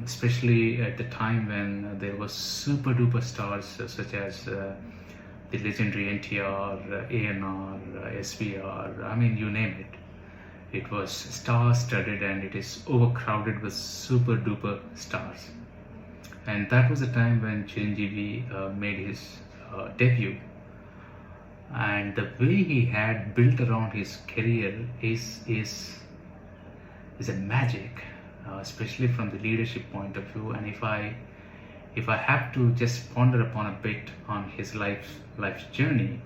especially at the time when there was super duper stars such as the legendary NTR, ANR, SVR, I mean, you name it. It was star-studded and it is overcrowded with super duper stars. And that was the time when Chiranjeevi made his debut. And the way he had built around his career is a magic, especially from the leadership point of view. And if I have to just ponder upon a bit on his life's journey,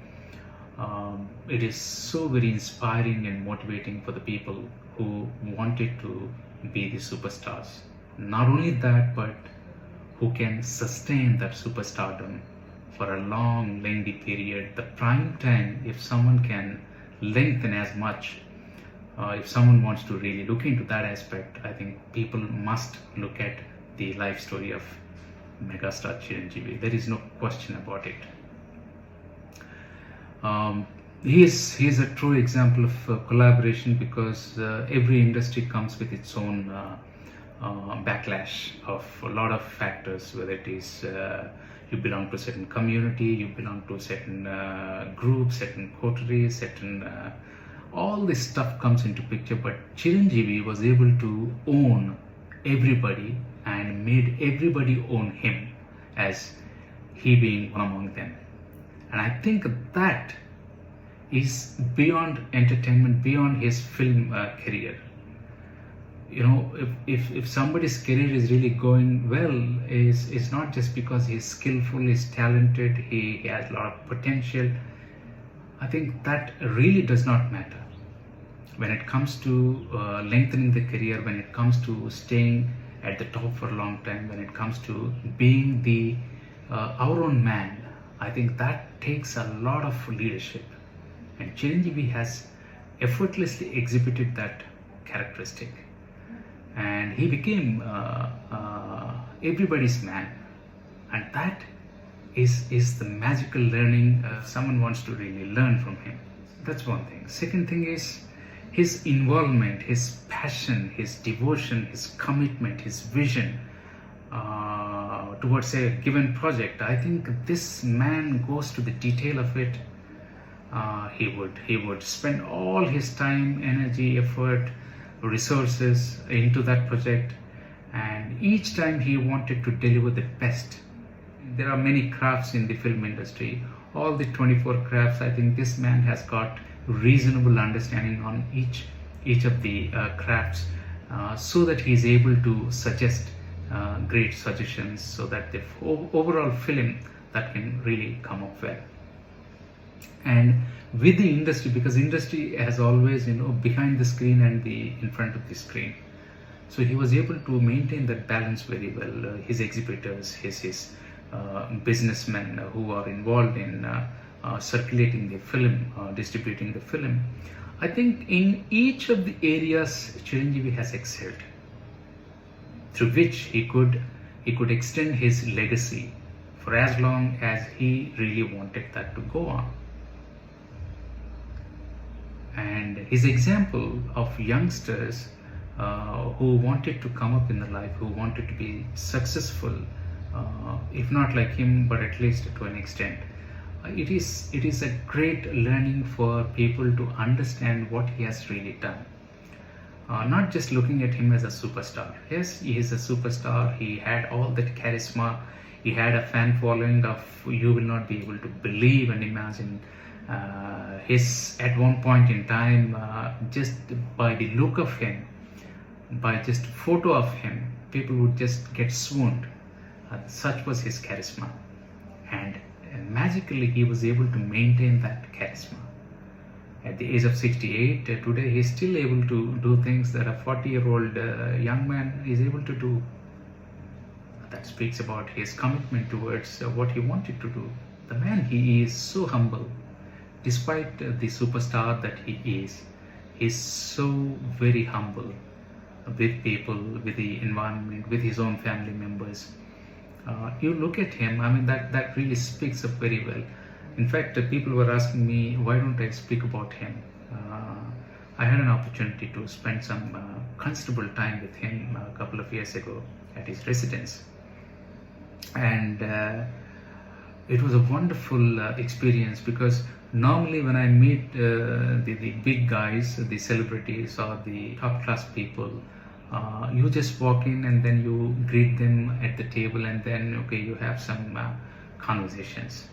it is so very inspiring and motivating for the people who wanted to be the superstars. Not only that, but who can sustain that superstardom for a long, lengthy period. The prime time, if someone can lengthen as much, if someone wants to really look into that aspect, I think people must look at the life story of Megastar Chiranjeevi. There is no question about it. He is a true example of collaboration, because every industry comes with its own backlash of a lot of factors, whether it is you belong to a certain community, you belong to a certain group, certain coterie, certain all this stuff comes into picture. But Chiranjeevi was able to own everybody and made everybody own him, as he being one among them. And I think that is beyond entertainment, beyond his film career. You know, if somebody's career is really going well, is not just because he's skillful, he's talented, he has a lot of potential. I think that really does not matter. When it comes to lengthening the career, when it comes to staying at the top for a long time, when it comes to being the our own man, I think that takes a lot of leadership. And Chiranjeevi has effortlessly exhibited that characteristic. And he became everybody's man. And that is the magical learning someone wants to really learn from him. That's one thing. Second thing is his involvement, his passion, his devotion, his commitment, his vision towards a given project. I think this man goes to the detail of it. He would spend all his time, energy, effort, resources into that project, and each time he wanted to deliver the best. There are many crafts in the film industry, all the 24 crafts. I think this man has got reasonable understanding on each of the crafts, so that he is able to suggest great suggestions, so that the overall film that can really come up well. And with the industry, because industry has always, behind the screen and the in front of the screen, so he was able to maintain that balance very well. His exhibitors, his businessmen who are involved in circulating the film, distributing the film. I think in each of the areas Chiranjeevi has excelled, through which he could extend his legacy for as long as he really wanted that to go on. And his example of youngsters who wanted to come up in the life, who wanted to be successful, if not like him, but at least to an extent, it is a great learning for people to understand what he has really done. Not just looking at him as a superstar. Yes, he is a superstar. He had all that charisma. He had a fan following of you will not be able to believe and imagine. His at one point in time, just by the look of him, by just photo of him, people would just get swooned. Such was his charisma, and magically he was able to maintain that charisma. At the age of 68, today he is still able to do things that a 40-year-old young man is able to do. That speaks about his commitment towards what he wanted to do. The man, he is so humble. Despite the superstar that he is so very humble with people, with the environment, with his own family members. You look at him, I mean, that really speaks up very well. In fact, people were asking me, why don't I speak about him? I had an opportunity to spend some considerable time with him a couple of years ago. at his residence. And it was a wonderful experience, because normally when I meet the big guys, the celebrities or the top class people, you just walk in and then you greet them at the table, and then okay, you have some conversations.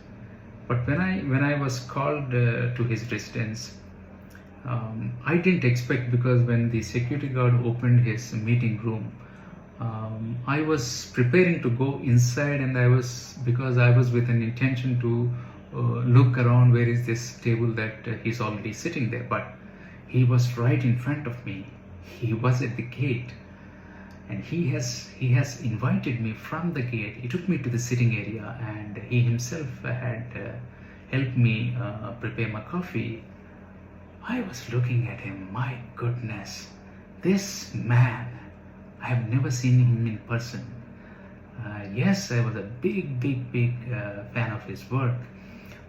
But when I was called to his residence, I didn't expect, because when the security guard opened his meeting room, I was preparing to go inside, and because I was with an intention to look around, where is this table that he's already sitting there. But he was right in front of me. He was at the gate, and he has invited me from the gate. He took me to the sitting area, and he himself had helped me prepare my coffee. I was looking at him. My goodness, this man, I have never seen him in person. Yes, I was a big fan of his work.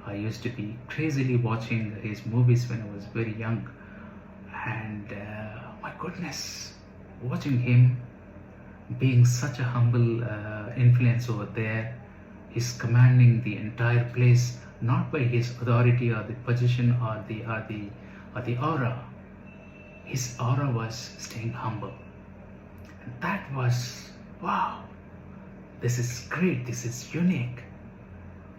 I used to be crazily watching his movies when I was very young. And my goodness, watching him being such a humble influence over there, he's commanding the entire place, not by his authority or the position or the aura. His aura was staying humble. And that was, wow, this is great, this is unique.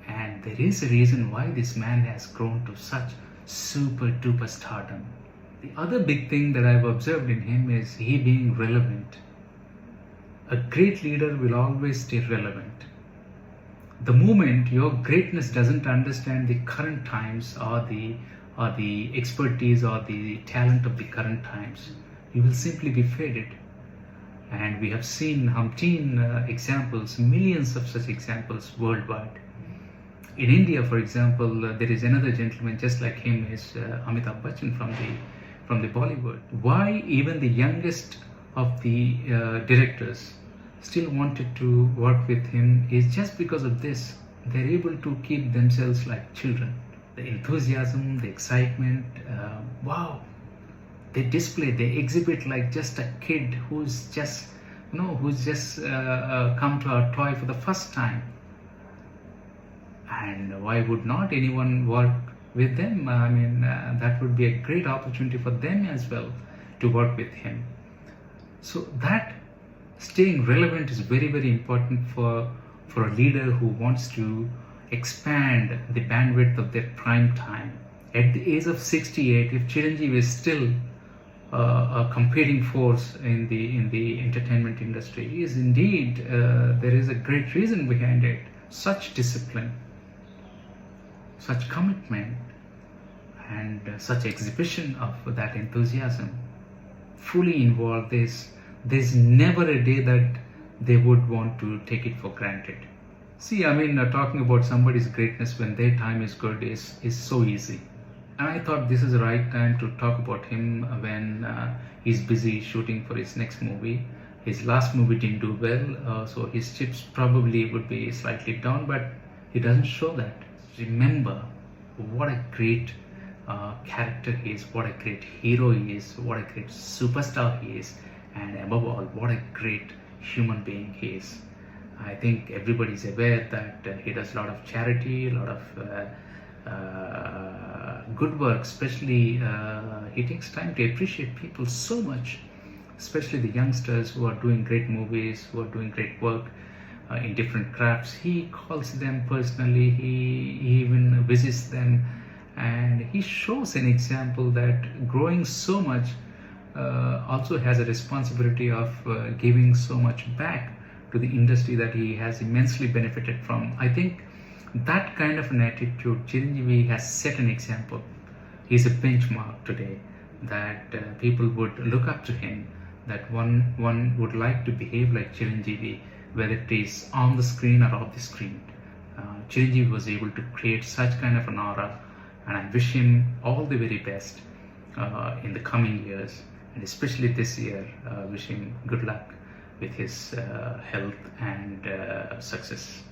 And there is a reason why this man has grown to such super duper stardom. The other big thing that I've observed in him is he being relevant. A great leader will always stay relevant. The moment your greatness doesn't understand the current times or the expertise or the talent of the current times, you will simply be faded. And we have seen umpteen examples, millions of such examples worldwide. In India, for example, there is another gentleman just like him, is Amitabh Bachchan from the Bollywood. Why even the youngest of the directors still wanted to work with him is just because of this. They're able to keep themselves like children. The enthusiasm, the excitement, wow. They display, they exhibit like just a kid who's just come to our toy for the first time. And why would not anyone work with them? I mean, that would be a great opportunity for them as well to work with him. So that staying relevant is very important for a leader who wants to expand the bandwidth of their prime time. At the age of 68, if Chiranjeevi is still a competing force in the entertainment industry, is indeed there is a great reason behind it. Such discipline, such commitment, and such exhibition of that enthusiasm, fully involved. There's never a day that they would want to take it for granted. See, I mean, talking about somebody's greatness when their time is good is so easy. And I thought this is the right time to talk about him when he's busy shooting for his next movie. His last movie didn't do well, so his chips probably would be slightly down, but he doesn't show that. Remember what a great character he is, what a great hero he is, what a great superstar he is, and above all, what a great human being he is. I think everybody is aware that he does a lot of charity, a lot of good work, especially he takes time to appreciate people so much, especially the youngsters who are doing great movies, who are doing great work in different crafts. He calls them personally, he even visits them, and he shows an example that growing so much also has a responsibility of giving so much back to the industry that he has immensely benefited from. I think that kind of an attitude, Chiranjeevi has set an example. He's a benchmark today that people would look up to him, that one would like to behave like Chiranjeevi, whether it is on the screen or off the screen. Chiranjeevi was able to create such kind of an aura, and I wish him all the very best in the coming years, and especially this year. Wish him good luck with his health and success.